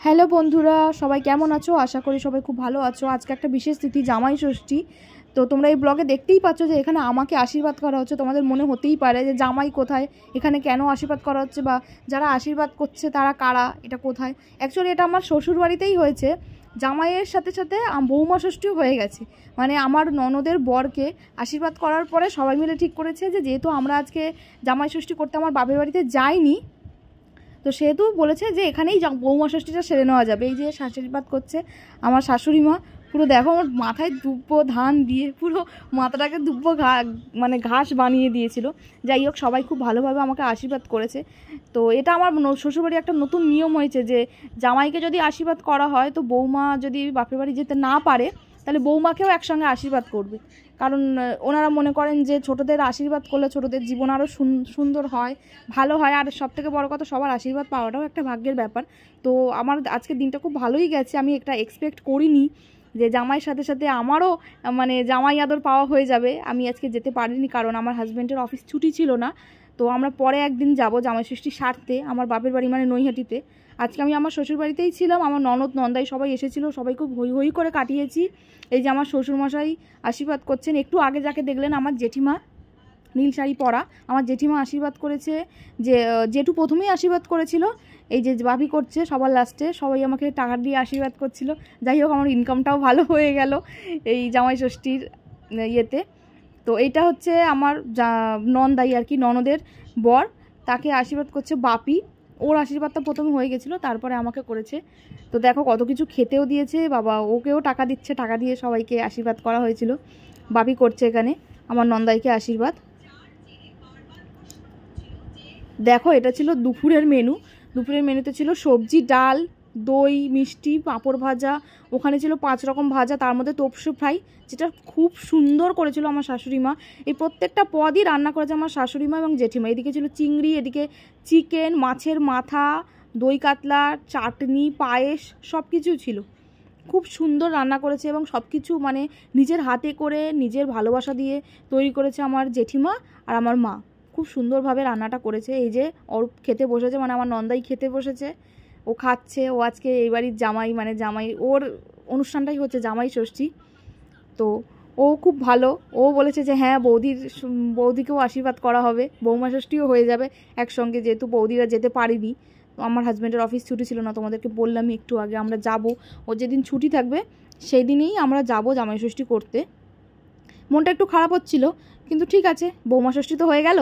Hello বন্ধুরা, সবাই কেমন আছো? আশা করি সবাই খুব ভালো আছো। আজকে একটা বিশেষ তিথি, জামাই ষষ্ঠী। তো তোমরা এই ব্লগে দেখতেই পাচ্ছ যে এখানে আমাকে আশীর্বাদ করা হচ্ছে। তোমাদের মনে হতেই পারে যে জামাই কোথায়, এখানে কেন আশীর্বাদ করা হচ্ছে, বা যারা আশীর্বাদ করছে তারা কারা, এটা কোথায়। অ্যাকচুয়ালি এটা আমার শ্বশুর বাড়িতেই হয়েছে। জামাইয়ের সাথে সাথে বৌমা ষষ্ঠীও হয়ে গেছে। মানে আমার ননদের বরকে আশীর্বাদ করার পরে সবাই মিলে ঠিক করেছে যে যেহেতু আমরা আজকে জামাই ষষ্ঠী করতে আমার বাপের বাড়িতে যাইনি, তো সেহেতু বলেছে যে এখানেই বৌমা ষষ্ঠীটা সেরে নেওয়া যাবে। এই যে আশীর্বাদ করছে আমার শাশুড়ি মা। পুরো দেখো আমার মাথায় দুব্বো ধান দিয়ে পুরো মাথাটাকে দুব্বো মানে ঘাস বানিয়ে দিয়েছিল। যাই হোক, সবাই খুব ভালোভাবে আমাকে আশীর্বাদ করেছে। তো এটা আমার শ্বশুরবাড়ি একটা নতুন নিয়ম হয়েছে যে জামাইকে যদি আশীর্বাদ করা হয়, তো বৌমা যদি বাপের বাড়ি যেতে না পারে তাহলে বৌমাকেও একসঙ্গে আশীর্বাদ করবে। কারণ ওনারা মনে করেন যে ছোটদের আশীর্বাদ করলে ছোটদের জীবন আরও সুন্দর হয়, ভালো হয়। আর সবথেকে বড় কথা, সবার আশীর্বাদ পাওয়াটাও একটা ভাগ্যের ব্যাপার। তো আমার আজকের দিনটা খুব ভালোই গেছে। আমি একটা এক্সপেক্ট করিনি যে জামাইয়ের সাথে সাথে আমারও মানে জামাই আদর পাওয়া হয়ে যাবে। আমি আজকে যেতে পারিনি কারণ আমার হাজব্যান্ডের অফিস ছুটি ছিল না। তো আমরা পরে একদিন যাব জামাই ষষ্ঠী সারতে আমার বাপের বাড়ি, মানে নৈহাটিতে। আজকে আমি আমার শ্বশুর বাড়িতেই ছিলাম। আমার ননদ নন্দাই সবাই এসেছিলো, সবাই খুব হই হই করে কাটিয়েছি। এই যে আমার শ্বশুরমশাই আশীর্বাদ করছেন। একটু আগে যাকে দেখলেন আমার জেঠিমা, নীল শাড়ি পরা, আমার জেঠিমা আশীর্বাদ করেছে। যে জেঠু প্রথমেই আশীর্বাদ করেছিল, এই যে ভাবি করছে সবার লাস্টে। সবাই আমাকে টাকা দিয়ে আশীর্বাদ করছিল। যাই হোক, আমার ইনকামটাও ভালো হয়ে গেল এই জামাই ষষ্ঠীর ইয়েতে। তো এইটা হচ্ছে আমার নন্দাই আর কি, ননদের বর, তাকে আশীর্বাদ করছে বাপি। ওর আশীর্বাদটা প্রথমে হয়ে গেছিলো, তারপরে আমাকে করেছে। তো দেখো কত কিছু খেতেও দিয়েছে বাবা, ওকেও টাকা দিচ্ছে, টাকা দিয়ে সবাইকে আশীর্বাদ করা হয়েছিল। বাপি করছে এখানে আমার নন্দাইকে আশীর্বাদ। দেখো এটা ছিল দুপুরের মেনু। দুপুরের মেনুতে ছিল সবজি, ডাল, দই, মিষ্টি, পাঁপড় ভাজা। ওখানে ছিল 5 রকম ভাজা, তার মধ্যে তোপসে ফ্রাই, যেটা খুব সুন্দর করেছিল আমার শাশুড়ি মা। এই প্রত্যেকটা পদই রান্না করেছে আমার শাশুড়ি মা এবং জেঠিমা। এদিকে ছিল চিংড়ি, এদিকে চিকেন, মাছের মাথা, দই কাতলা, চাটনি, পায়েস, সব কিছু ছিল। খুব সুন্দর রান্না করেছে এবং সব কিছু মানে নিজের হাতে করে, নিজের ভালোবাসা দিয়ে তৈরি করেছে আমার জেঠিমা আর আমার মা। খুব সুন্দরভাবে রান্নাটা করেছে। এই যে অরূপ খেতে বসেছে, মানে আমার নন্দাই খেতে বসেছে, ও খাচ্ছে। ও আজকে এই বাড়ির জামাই, মানে জামাই, ওর অনুষ্ঠানটাই হচ্ছে জামাই ষষ্ঠী। তো ও খুব ভালো। ও বলেছে যে হ্যাঁ বৌদিকেও আশীর্বাদ করা হবে, বৌমা ষষ্ঠীও হয়ে যাবে একসঙ্গে, যেহেতু বৌদিরা যেতে পারিনি। আমার হাজব্যান্ডের অফিস ছুটি ছিল না, তোমাদেরকে বললামই একটু আগে। আমরা যাব, ও যেদিন ছুটি থাকবে সেই দিনই আমরা যাব জামাই ষষ্ঠী করতে। মনটা একটু খারাপ হচ্ছিল, কিন্তু ঠিক আছে, বৌমা ষষ্ঠী তো হয়ে গেল।